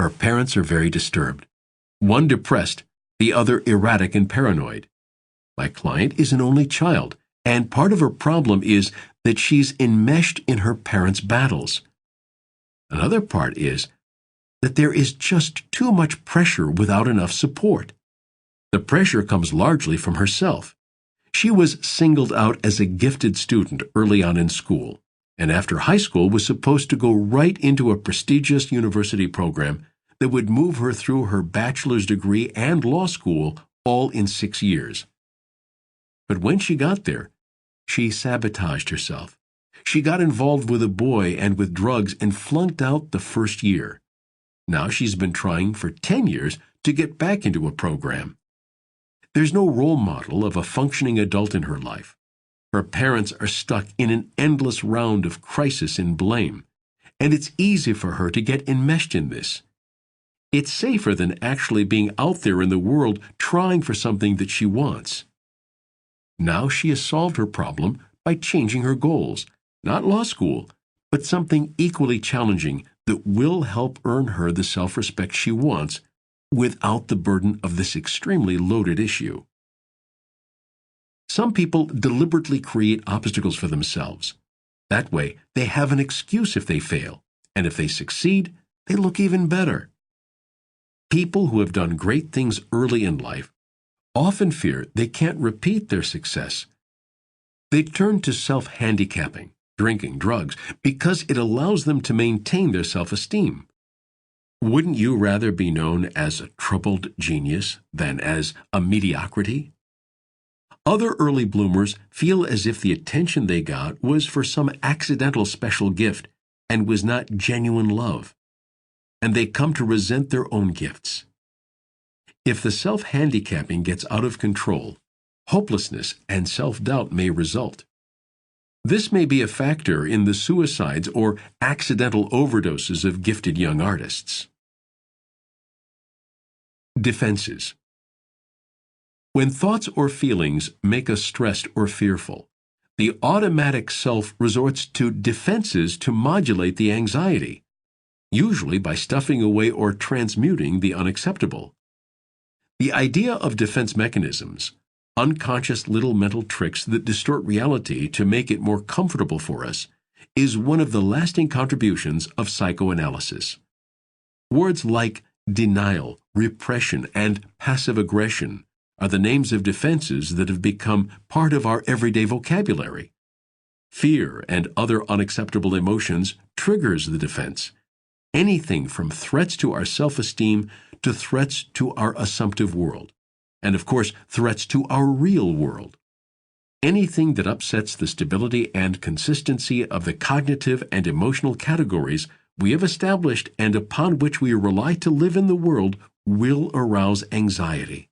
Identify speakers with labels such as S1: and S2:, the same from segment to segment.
S1: Her parents are very disturbed. One depressed, the other erratic and paranoid. My client is an only child, and part of her problem is that she's enmeshed in her parents' battles. Another part is that there is just too much pressure without enough support. The pressure comes largely from herself. She was singled out as a gifted student early on in school, and after high school was supposed to go right into a prestigious university program that would move her through her bachelor's degree and law school all in 6 years. But when she got there, she sabotaged herself. She got involved with a boy and with drugs and flunked out the first year. Now she's been trying for 10 years to get back into a program. There's no role model of a functioning adult in her life. Her parents are stuck in an endless round of crisis and blame, and it's easy for her to get enmeshed in this. It's safer than actually being out there in the world trying for something that she wants. Now she has solved her problem by changing her goals, not law school, but something equally challenging that will help earn her the self-respect she wants without the burden of this extremely loaded issue. Some people deliberately create obstacles for themselves. That way, they have an excuse if they fail, and if they succeed, they look even better. People who have done great things early in life often fear they can't repeat their success. They turn to self-handicapping, drinking, drugs, because it allows them to maintain their self-esteem. Wouldn't you rather be known as a troubled genius than as a mediocrity? Other early bloomers feel as if the attention they got was for some accidental special gift and was not genuine love, and they come to resent their own gifts. If the self-handicapping gets out of control, hopelessness and self-doubt may result. This may be a factor in the suicides or accidental overdoses of gifted young artists. Defenses. When thoughts or feelings make us stressed or fearful, the automatic self resorts to defenses to modulate the anxiety, usually by stuffing away or transmuting the unacceptable. The idea of defense mechanisms, unconscious little mental tricks that distort reality to make it more comfortable for us, is one of the lasting contributions of psychoanalysis. Words like denial, repression, and passive aggression are the names of defenses that have become part of our everyday vocabulary. Fear and other unacceptable emotions triggers the defense. Anything from threats to our self-esteem to threats to our assumptive world, and of course, threats to our real world. Anything that upsets the stability and consistency of the cognitive and emotional categories we have established and upon which we rely to live in the world will arouse anxiety.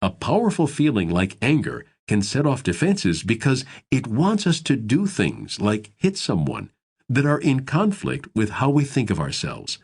S1: A powerful feeling like anger can set off defenses because it wants us to do things like hit someone that are in conflict with how we think of ourselves.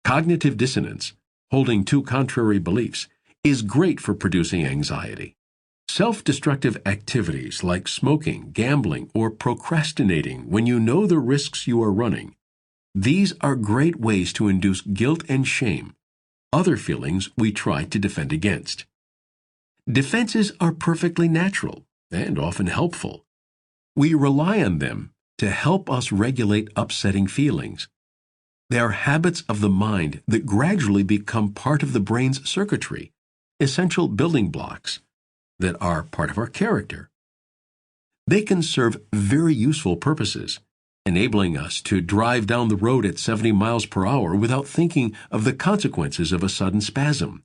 S1: Cognitive dissonance, holding two contrary beliefs, is great for producing anxiety. Self-destructive activities like smoking, gambling, or procrastinating when you know the risks you are running, these are great ways to induce guilt and shame, other feelings we try to defend against. Defenses are perfectly natural and often helpful. We rely on them to help us regulate upsetting feelings. They are habits of the mind that gradually become part of the brain's circuitry, essential building blocks that are part of our character. They can serve very useful purposes, enabling us to drive down the road at 70 miles per hour without thinking of the consequences of a sudden spasm.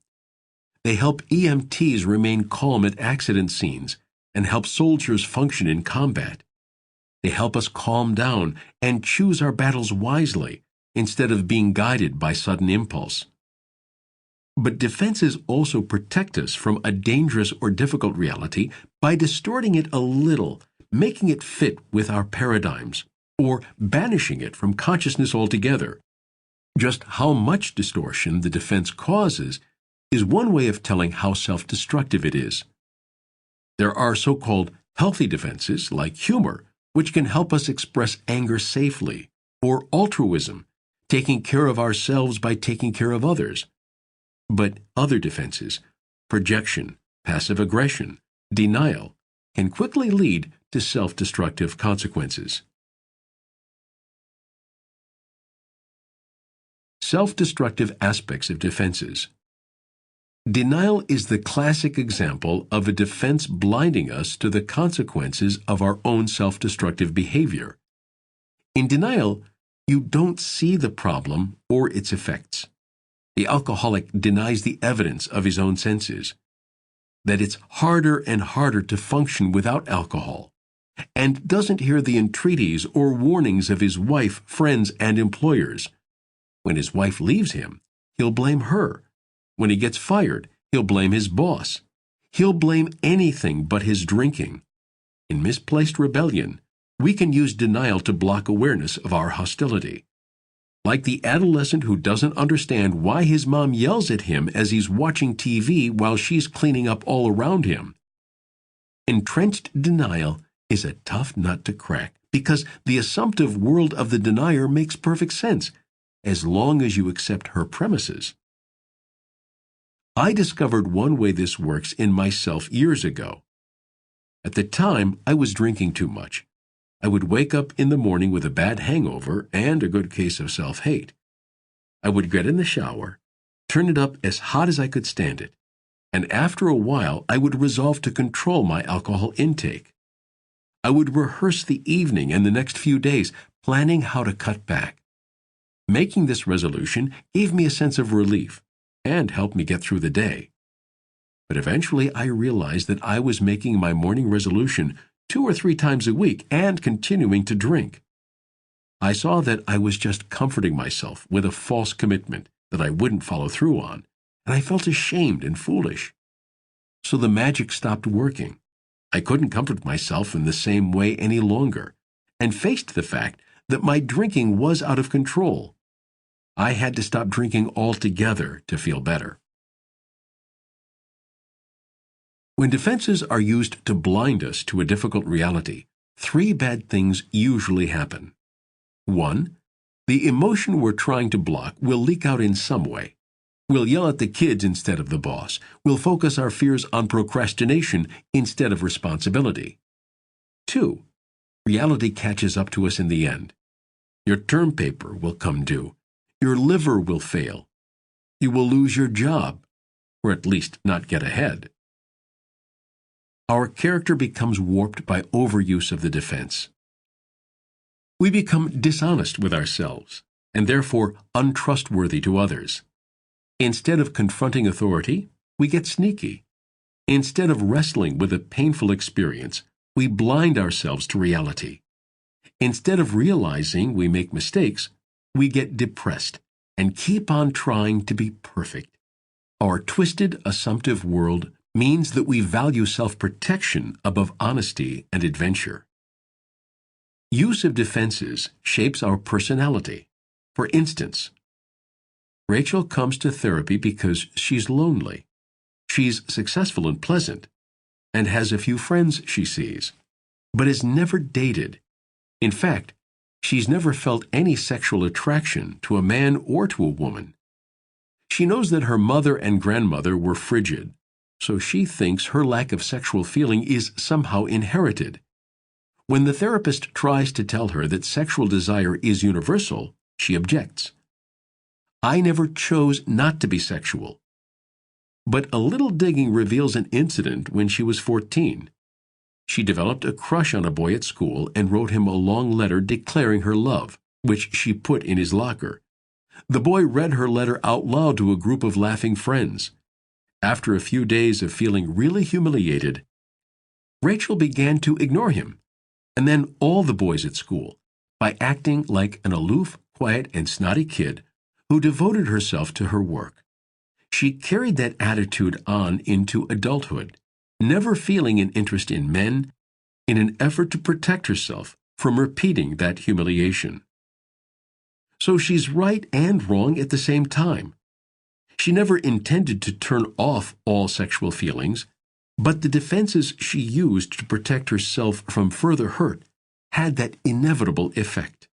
S1: They help EMTs remain calm at accident scenes and help soldiers function in combat. They help us calm down and choose our battles wisely instead of being guided by sudden impulse. But defenses also protect us from a dangerous or difficult reality by distorting it a little, making it fit with our paradigms, or banishing it from consciousness altogether. Just how much distortion the defense causes is one way of telling how self-destructive it is. There are so-called healthy defenses, like humor, which can help us express anger safely, or altruism, taking care of ourselves by taking care of others. But other defenses, projection, passive aggression, denial, can quickly lead to self-destructive consequences. Self-destructive aspects of defenses. Denial is the classic example of a defense blinding us to the consequences of our own self-destructive behavior. In denial, you don't see the problem or its effects. The alcoholic denies the evidence of his own senses, that it's harder and harder to function without alcohol, and doesn't hear the entreaties or warnings of his wife, friends, and employers. When his wife leaves him, he'll blame her. When he gets fired, he'll blame his boss. He'll blame anything but his drinking. In misplaced rebellion, we can use denial to block awareness of our hostility. Like the adolescent who doesn't understand why his mom yells at him as he's watching TV while she's cleaning up all around him. Entrenched denial is a tough nut to crack because the assumptive world of the denier makes perfect sense, as long as you accept her premises. I discovered one way this works in myself years ago. At the time, I was drinking too much. I would wake up in the morning with a bad hangover and a good case of self-hate. I would get in the shower, turn it up as hot as I could stand it, and after a while I would resolve to control my alcohol intake. I would rehearse the evening and the next few days, planning how to cut back. Making this resolution gave me a sense of relief and helped me get through the day. But eventually I realized that I was making my morning resolution 2 or 3 times a week and continuing to drink. I saw that I was just comforting myself with a false commitment that I wouldn't follow through on, and I felt ashamed and foolish. So the magic stopped working. I couldn't comfort myself in the same way any longer, and faced the fact that my drinking was out of control. I had to stop drinking altogether to feel better. When defenses are used to blind us to a difficult reality, 3 bad things usually happen. 1. The emotion we're trying to block will leak out in some way. We'll yell at the kids instead of the boss. We'll focus our fears on procrastination instead of responsibility. 2. Reality catches up to us in the end. Your term paper will come due. Your liver will fail. You will lose your job, or at least not get ahead. Our character becomes warped by overuse of the defense. We become dishonest with ourselves, and therefore untrustworthy to others. Instead of confronting authority, we get sneaky. Instead of wrestling with a painful experience, we blind ourselves to reality. Instead of realizing we make mistakes, we get depressed and keep on trying to be perfect. Our twisted, assumptive world means that we value self-protection above honesty and adventure. Use of defenses shapes our personality. For instance, Rachel comes to therapy because she's lonely. She's successful and pleasant, and has a few friends she sees, but has never dated. In fact, she's never felt any sexual attraction to a man or to a woman. She knows that her mother and grandmother were frigid, so she thinks her lack of sexual feeling is somehow inherited. When the therapist tries to tell her that sexual desire is universal, she objects. I never chose not to be sexual. But a little digging reveals an incident when she was 14. She developed a crush on a boy at school and wrote him a long letter declaring her love, which she put in his locker. The boy read her letter out loud to a group of laughing friends. After a few days of feeling really humiliated, Rachel began to ignore him, and then all the boys at school, by acting like an aloof, quiet, and snotty kid who devoted herself to her work. She carried that attitude on into adulthood, never feeling an interest in men, in an effort to protect herself from repeating that humiliation. So she's right and wrong at the same time. She never intended to turn off all sexual feelings, but the defenses she used to protect herself from further hurt had that inevitable effect.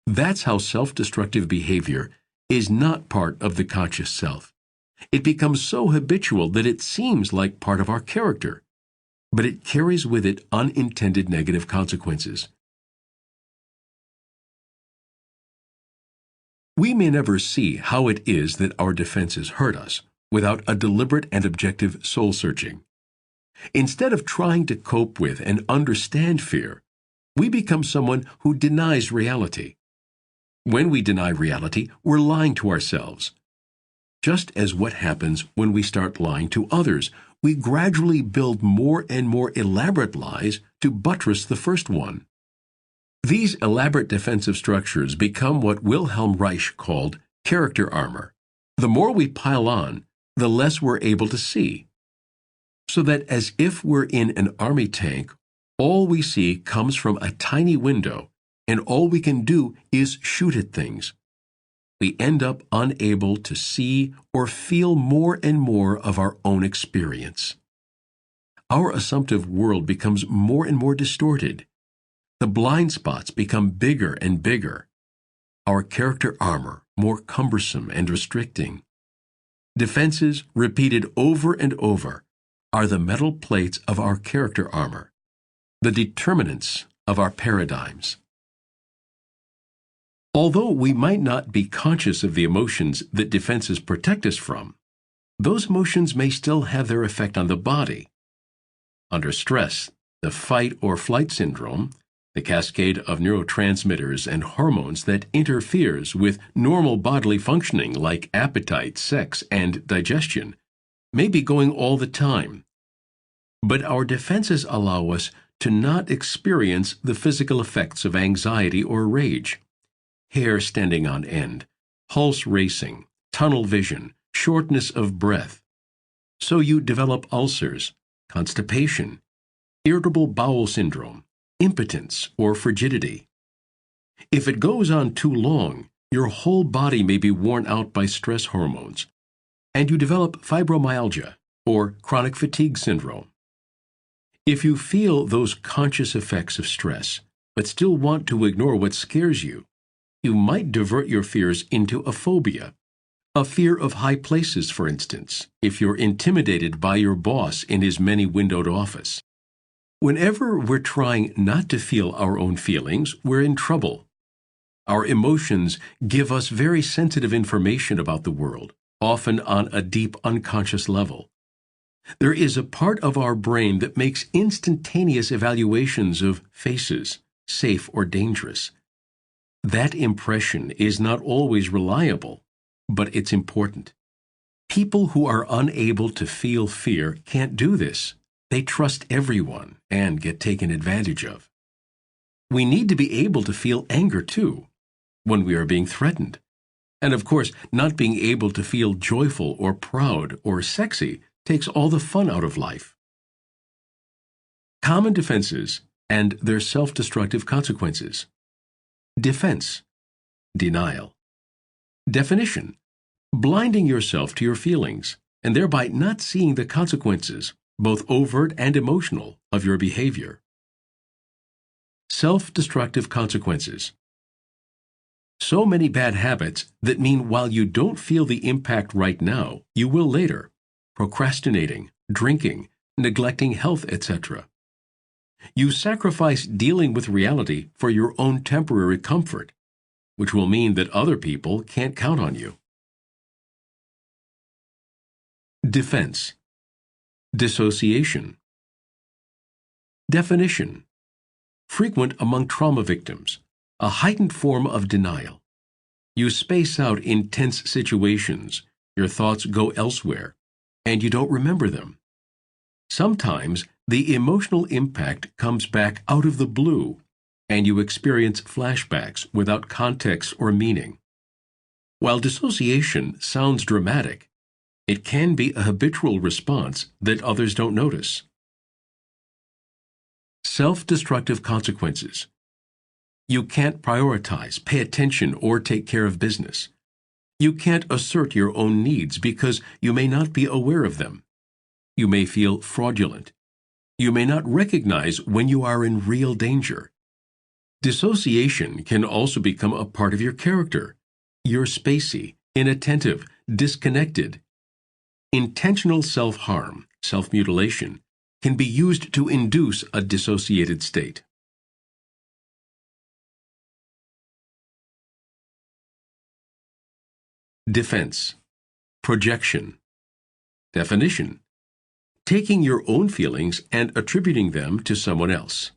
S1: That's how self-destructive behavior is not part of the conscious self. It becomes so habitual that it seems like part of our character, but it carries with it unintended negative consequences. We may never see how it is that our defenses hurt us without a deliberate and objective soul-searching. Instead of trying to cope with and understand fear, we become someone who denies reality. When we deny reality, we're lying to ourselves. Just as what happens when we start lying to others, we gradually build more and more elaborate lies to buttress the first one. These elaborate defensive structures become what Wilhelm Reich called character armor. The more we pile on, the less we're able to see. So that as if we're in an army tank, all we see comes from a tiny window, and all we can do is shoot at things. We end up unable to see or feel more and more of our own experience. Our assumptive world becomes more and more distorted. The blind spots become bigger and bigger. Our character armor more cumbersome and restricting. Defenses, repeated over and over, are the metal plates of our character armor, the determinants of our paradigms. Although we might not be conscious of the emotions that defenses protect us from, those emotions may still have their effect on the body. Under stress, the fight or flight syndrome, the cascade of neurotransmitters and hormones that interferes with normal bodily functioning like appetite, sex, and digestion, may be going all the time. But our defenses allow us to not experience the physical effects of anxiety or rage. Hair standing on end, pulse racing, tunnel vision, shortness of breath. So you develop ulcers, constipation, irritable bowel syndrome, impotence, or frigidity. If it goes on too long, your whole body may be worn out by stress hormones, and you develop fibromyalgia, or chronic fatigue syndrome. If you feel those conscious effects of stress, but still want to ignore what scares you, you might divert your fears into a phobia. A fear of high places, for instance, if you're intimidated by your boss in his many-windowed office. Whenever we're trying not to feel our own feelings, we're in trouble. Our emotions give us very sensitive information about the world, often on a deep unconscious level. There is a part of our brain that makes instantaneous evaluations of faces, safe or dangerous. That impression is not always reliable, but it's important. People who are unable to feel fear can't do this. They trust everyone and get taken advantage of. We need to be able to feel anger too, when we are being threatened. And of course, not being able to feel joyful or proud or sexy takes all the fun out of life. Common defenses and their self-destructive consequences. Defense, denial. Definition, blinding yourself to your feelings and thereby not seeing the consequences, both overt and emotional, of your behavior. Self-destructive consequences. So many bad habits that mean while you don't feel the impact right now, you will later. Procrastinating, drinking, neglecting health, etc. You sacrifice dealing with reality for your own temporary comfort, which will mean that other people can't count on you. Defense. Dissociation. Definition. Frequent among trauma victims, a heightened form of denial. You space out intense situations, your thoughts go elsewhere, and you don't remember them. Sometimes the emotional impact comes back out of the blue, and you experience flashbacks without context or meaning. While dissociation sounds dramatic, it can be a habitual response that others don't notice. Self-destructive consequences. You can't prioritize, pay attention, or take care of business. You can't assert your own needs because you may not be aware of them. You may feel fraudulent. You may not recognize when you are in real danger. Dissociation can also become a part of your character. You're spacey, inattentive, disconnected. Intentional self-harm, self-mutilation, can be used to induce a dissociated state. Defense. Projection. Definition. Taking your own feelings and attributing them to someone else.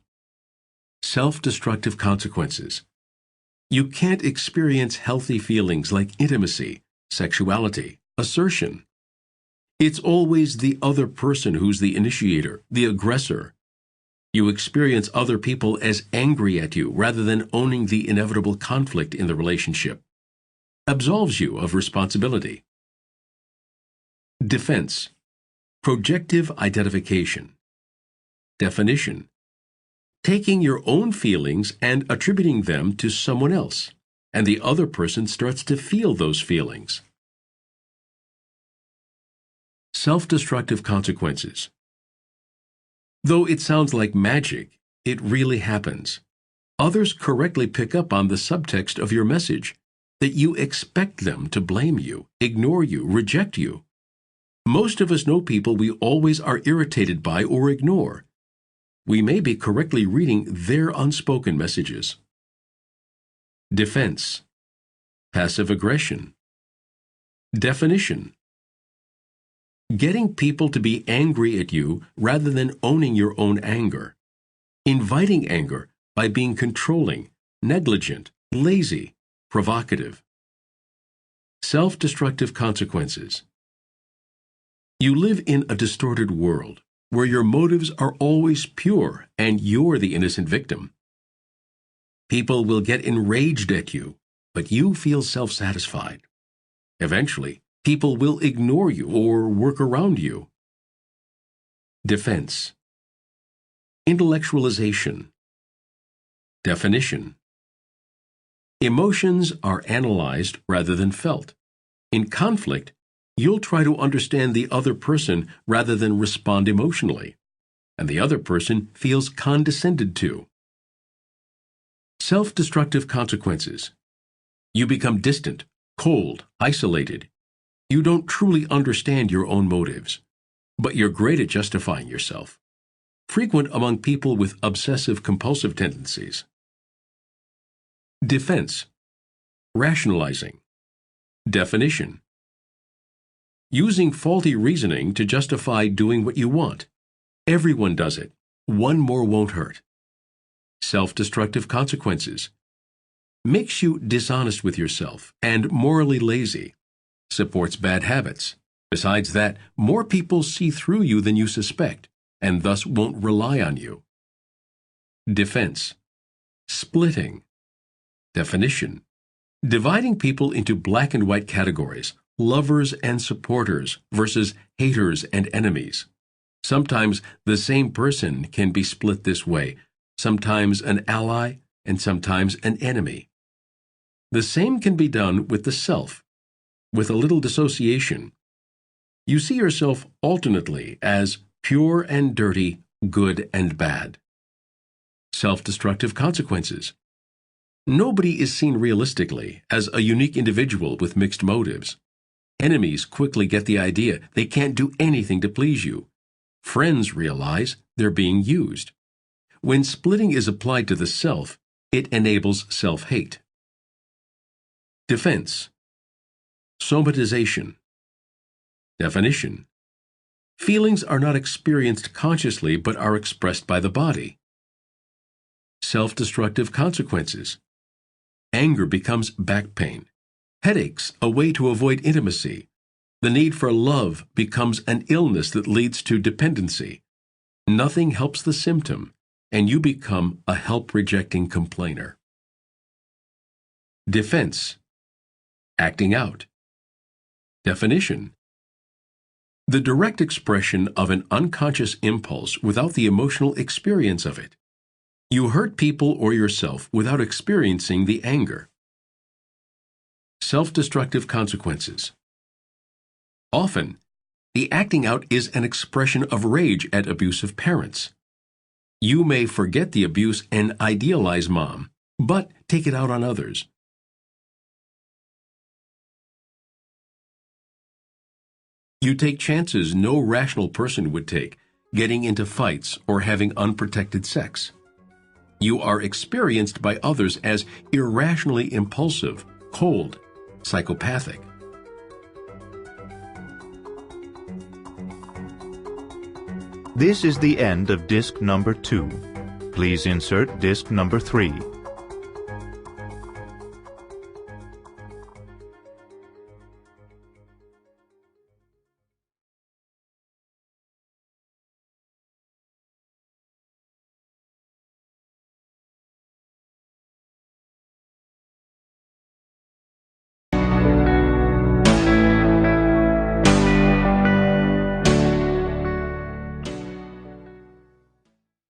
S1: Self-destructive consequences. You can't experience healthy feelings like intimacy, sexuality, assertion. It's always the other person who's the initiator, the aggressor. You experience other people as angry at you rather than owning the inevitable conflict in the relationship. Absolves you of responsibility. Defense. Projective identification. Definition. Taking your own feelings and attributing them to someone else, and the other person starts to feel those feelings. Self-destructive consequences. Though it sounds like magic, it really happens. Others correctly pick up on the subtext of your message, that you expect them to blame you, ignore you, reject you. Most of us know people we always are irritated by or ignore. We may be correctly reading their unspoken messages. Defense. Passive aggression. Definition. Getting people to be angry at you rather than owning your own anger. Inviting anger by being controlling, negligent, lazy, provocative. Self-destructive consequences. You live in a distorted world where your motives are always pure and you're the innocent victim. People will get enraged at you, but you feel self-satisfied. Eventually, people will ignore you or work around you. Defense. Intellectualization. Definition. Emotions are analyzed rather than felt. In conflict, you'll try to understand the other person rather than respond emotionally, and the other person feels condescended to. Self-destructive consequences. You become distant, cold, isolated. You don't truly understand your own motives, but you're great at justifying yourself. Frequent among people with obsessive-compulsive tendencies. Defense. Rationalizing. Definition. Using faulty reasoning to justify doing what you want. Everyone does it. One more won't hurt. Self-destructive consequences. Makes you dishonest with yourself and morally lazy. Supports bad habits. Besides that, more people see through you than you suspect, and thus won't rely on you. Defense. Splitting. Definition. Dividing people into black and white categories, lovers and supporters versus haters and enemies. Sometimes the same person can be split this way, sometimes an ally and sometimes an enemy. The same can be done with the self. With a little dissociation, you see yourself alternately as pure and dirty, good and bad. Self-destructive consequences. Nobody is seen realistically as a unique individual with mixed motives. Enemies quickly get the idea they can't do anything to please you. Friends realize they're being used. When splitting is applied to the self, it enables self-hate. Defense. Somatization. Definition. Feelings are not experienced consciously but are expressed by the body. Self-destructive consequences. Anger becomes back pain. Headaches, a way to avoid intimacy. The need for love becomes an illness that leads to dependency. Nothing helps the symptom, and you become a help-rejecting complainer. Defense. Acting out. Definition. The direct expression of an unconscious impulse without the emotional experience of it. You hurt people or yourself without experiencing the anger. Self-destructive consequences. Often, the acting out is an expression of rage at abusive parents. You may forget the abuse and idealize mom, but take it out on others. You take chances no rational person would take, getting into fights or having unprotected sex. You are experienced by others as irrationally impulsive, cold, psychopathic.
S2: This is the end of disc number 2. Please insert disc number 3.